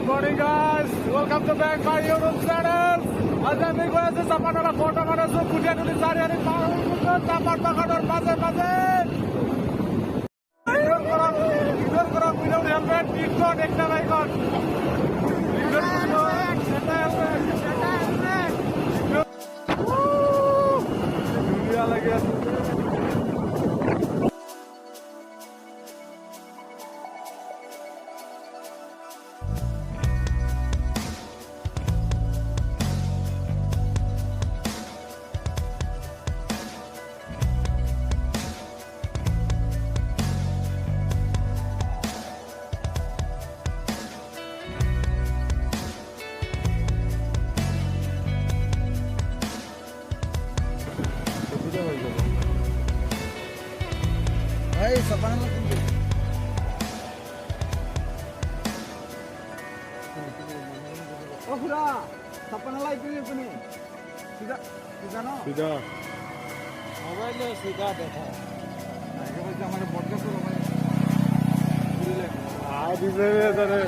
Good morning guys, welcome to back my YouTube channel. As I'm going to Chapanala Waterfall, so Kunda to the shere and Chapanala maze maze. Ignore karo, without helmet, ignore ekta icon. Ignore helmet. Woo! Dunia lagi. Hey, Chapanala Kunda. Oh, Kunda. Chapanala ipini ipini. Sida, sida no. Sida. Mobile le sida dekha. Nah, ये बच्चा हमारे podcast को हमारे पूरे Ah, दिसे में तरे.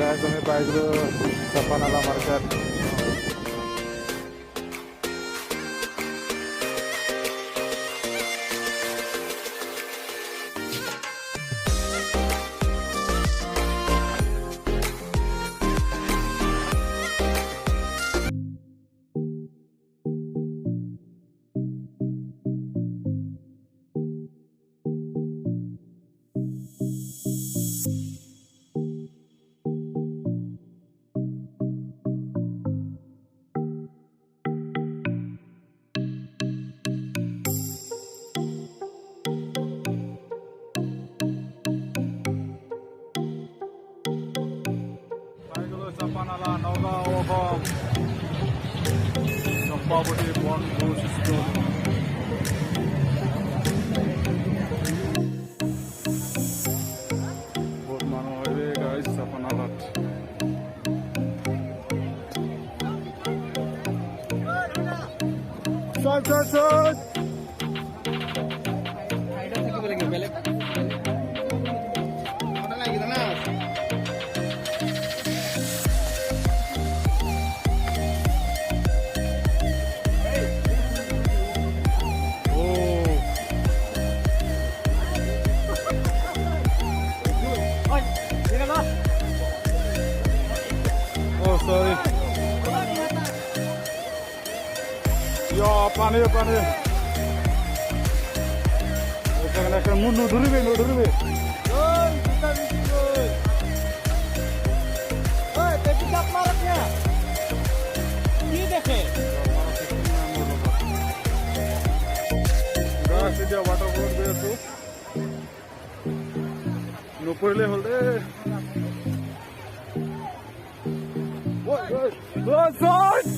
Guys, kami balik dulu Chapanala Market. Chapanala, NoGAOW, Assam. Champawati bamboo system. Good morning, guys. Chapanala. Shot. Oh, sorry. Ya, pani. Jangan mundur dulu. Oi, tapi tak maraknya. Ini deh. Guys, ini waterfall dia tu. Nupurle holde. Woi, side.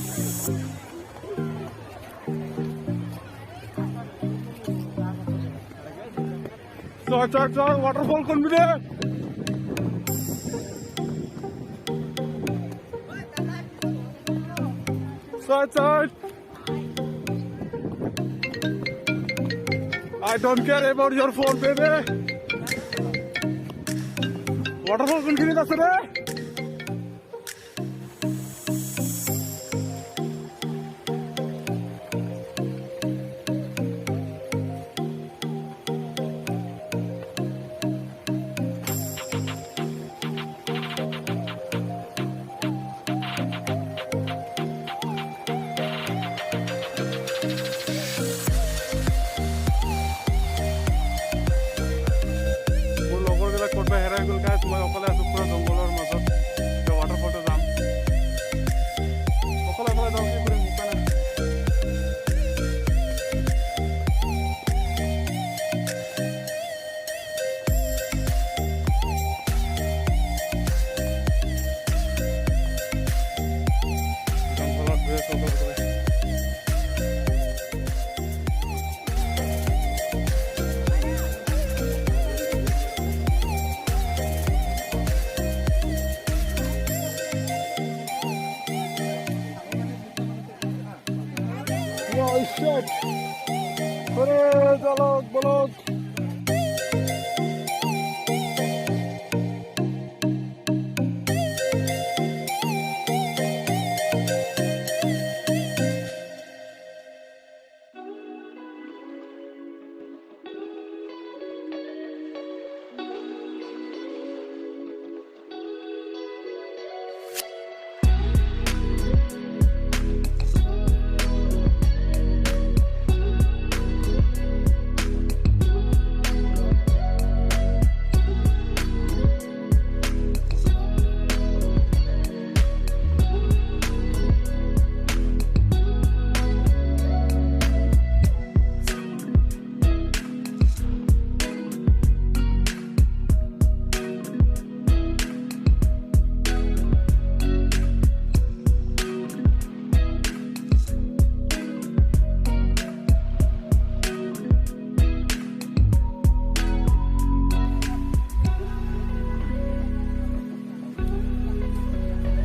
Side, waterfall confident. Side. I don't care about your phone, baby. Waterfall confident আছে রে? মই অকলে আছো পুৰা জংগলৰ মাজত ৱাটাৰফলটো যাম অকলে যাম কি কৰিম উপায় নাই জংগলত গৈ আছো অকলে Oh shit! Hurry, balok!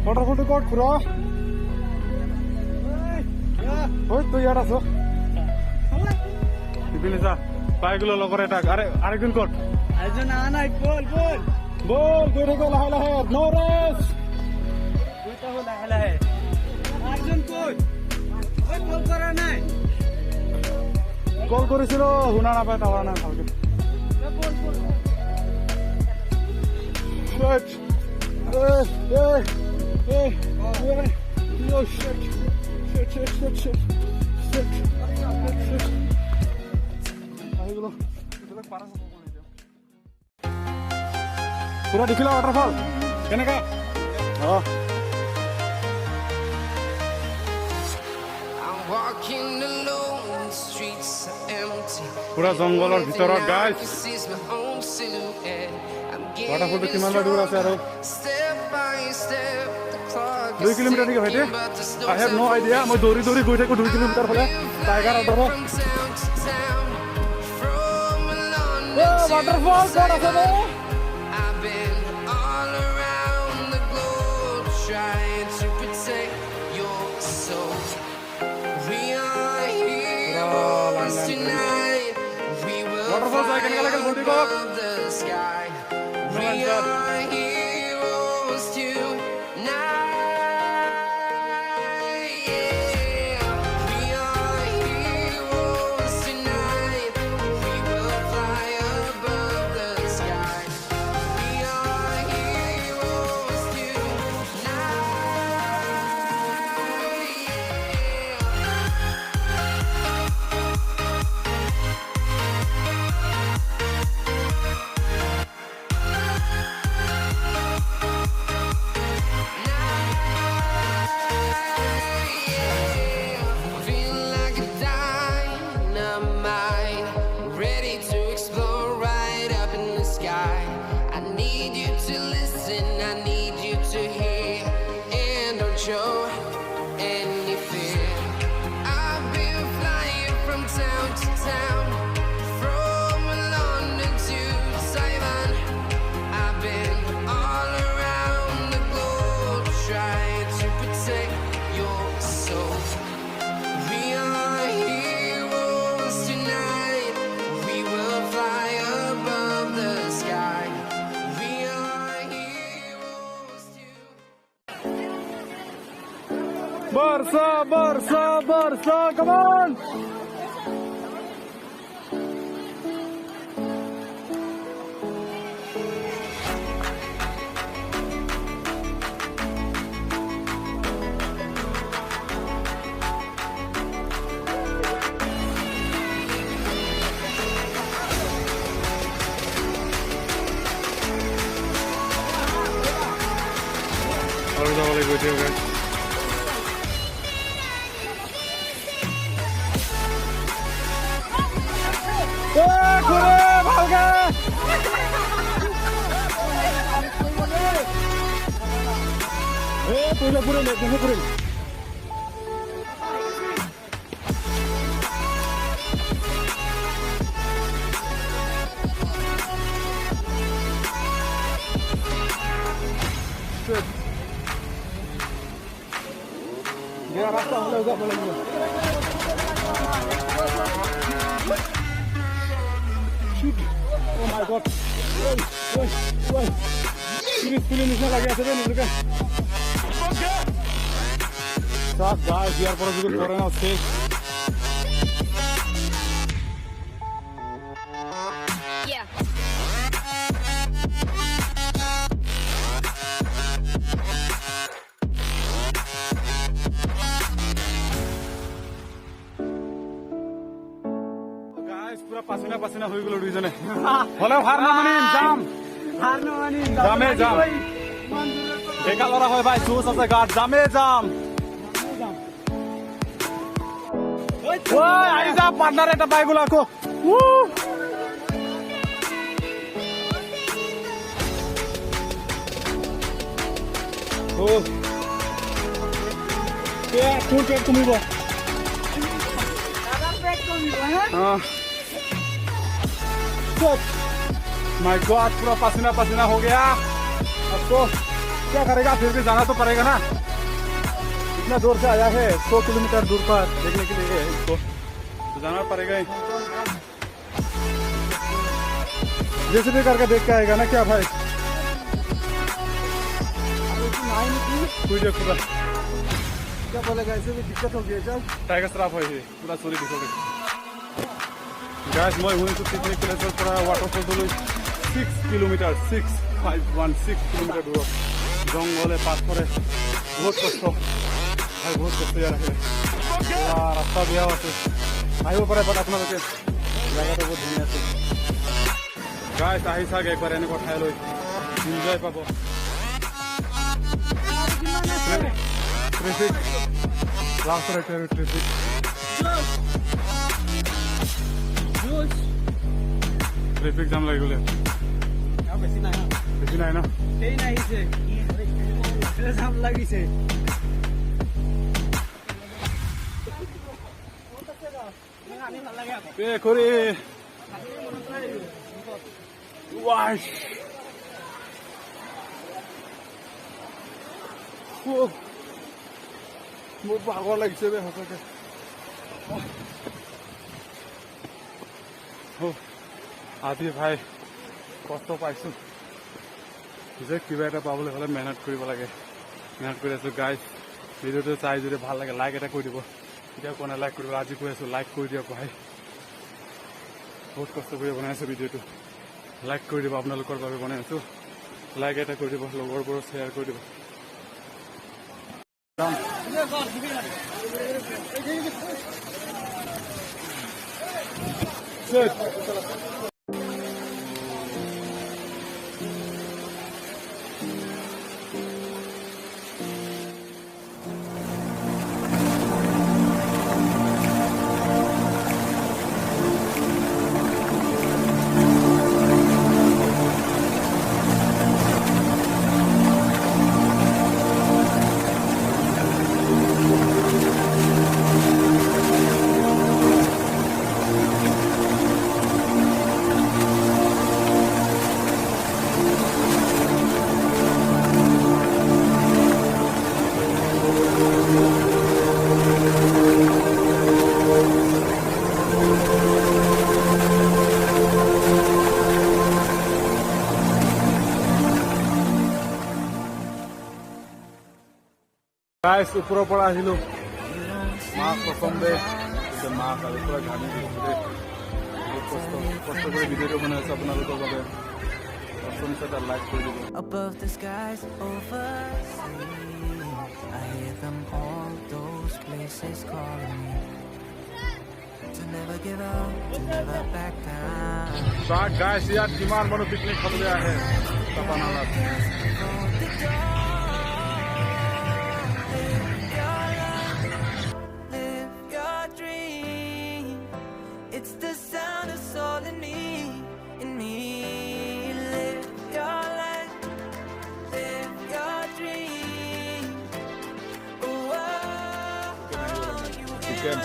Waterfall got bro. Oi, tu yara so. Ibilisa, paigulo logore tak. Aregun got. Arjun ana bol. Bol, go lahe. No race. Duita ho lahe. Arjun koi. Oi bol kora nai. Call korisilo, huna na pae tawa na bhage. Bol. Wait. Hey. Oh shit. Paigulo. Itu parah sama dia. Pura dikila waterfall. Kenaka? Oh. Pura jongolor bitorat guys. Waterfall kiman la dur ase aro. 2 kilometre নেকি ভাইটি I have no idea মই দৌৰি দৌৰি গৈ থাকোঁ 2 kilometre ফালে tiger আউটৰ waterfall ক'ত আছে বে Waterfall saya kan kalau bunti kok. Barsa, come on! Dia rasa boleh juga boleh. Shoot. Oh my god. Woi. Ini lagi ada nih juga. Stop guys, biar para juga corona safe. Yeah. পুরা পাসিনা হয়ে গেল দুইজনে হলে হার না মানি জামে জাম বেকা লড়া হয় ভাই জোস আছে গাট জামে জাম ওই আই যা পার্টনার এটা বাইগুলো আকো ও কে কোন পেট কমিব দাদা পেট কমিব হ্যাঁ My God, पूरा पसीना हो गया। अब तो क्या करेगा फिर भी जाना तो पड़ेगा ना। इतना दूर से आया है 100 किलोमीटर दूर पर देखने के लिए इसको तो जाना पड़ेगा ही। जैसे भी करके देख के आएगा ना क्या भाई पूरा क्या बोलेगा ऐसे भी दिक्कत हो गया चल टाइगर श्राप है पूरा स्टोरी दिखोगे Guys, मैं हुई तो पिकनिक के लिए पूरा वाटरफॉल तो 6 किलोमीटर 6 किलोमीटर दूर जंगले पाथरे बहुत कष्ट भाई बहुत कष्ट यार रास्ता बेया আছে আহিব পাৰে বাট আপোনালোকে জায়গাটো বহুত ধুনীয়া আছে গাইস আহি চাগ একবাৰ এনেকুৱা ঠাই লৈ এনজয় পাব ট্ৰেফিক ৰাস্তাৰ ট্ৰেফিক ट्रैफिक जाम लगी गले बेसी নাই ना जाम लगी से পে কৰি ৱাইছ মোৰ ভাগৰ লাগিছে বে সঁচাকে আজি ভাই কষ্ট পাইছো যে কিবা এটা পাবলৈ হ'লে মেহনত কৰিব লাগে মেহনত কৰি আছো গাইজ ভিডিঅ'টো চাই যদি ভাল লাগে লাইক এটা কৰি দিব এতিয়া কোনে লাইক কৰিব আজি কৈ আছো লাইক কৰি দিয়ক ভাই বহুত কষ্ট কৰি বনাই আছো ভিডিঅ'টো লাইক কৰি দিব আপোনালোকৰ বাবে বনাই আছো লাইক এটা কৰি দিব লগৰবোৰক শ্বেয়াৰ কৰি দিব গাইজ ওপৰৰ পৰা আহিলো মাক প্ৰথম দে মাক আৰু পৰা ঘামি দিছো দেই বহুত কষ্ট কৰি ভিডিঅ'টো বনাই আছো আপোনালোকৰ বাবে এটা লাইক কৰি দিব Above the skies overseas, I hear them all those places calling me to never give up, to never back down. Guys ইয়াত কিমান মানুহ পিকনিক খাবলৈ আহে চাপানালাত It's the sound of soul in me, in me. Live your life, live your dream. Oh, you Chicken.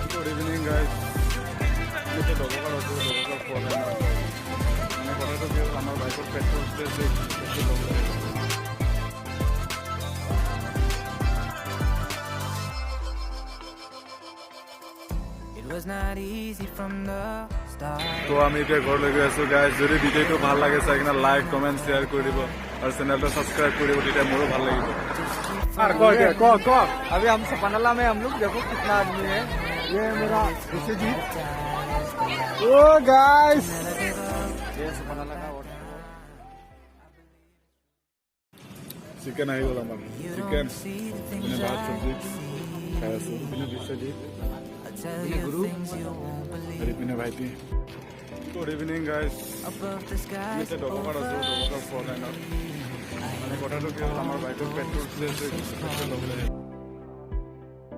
Good evening, guys. It was not easy from the start. তো আমি এতিয়া ঘৰলৈ গৈ আছো গাইজ যদি ভিডিঅ'টো ভাল লাগে চাই কিনে লাইক কমেণ্ট শ্বেয়াৰ কৰি দিব আৰু চেনেলটো ছাবস্ক্ৰাইব কৰি দিব তেতিয়া মোৰো ভাল লাগিব अभी हम चपानाला में हम लोग देखो कितना आदमी है ये मेरा जी ओ गाइस ये चपानाला का চিকেন আহি গ'ল আমাৰ চিকেন ভাত চব্জি খাই আছো বিশ্বজিৎ গুৰু আৰু পিনে ভাইটি গুড ইভিনিং গাইজ এতিয়া ডবকাৰ আছো ডবকাৰ ফ'ৰ লাইনত মানে কথাটো কি হ'ল আমাৰ বাইকৰ পেট্ৰল ল'বলৈ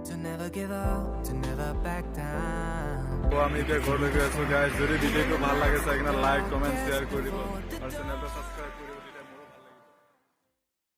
To never give up, to never back down. তো আমি এতিয়া ঘৰলৈ গৈ আছো গাইজ যদি ভিডিঅ'টো ভাল লাগে চাই কিনে লাইক কমেণ্ট শ্বেয়াৰ কৰি দিব আৰু চেনেলটো ছাবস্ক্ৰাইব কৰি দিব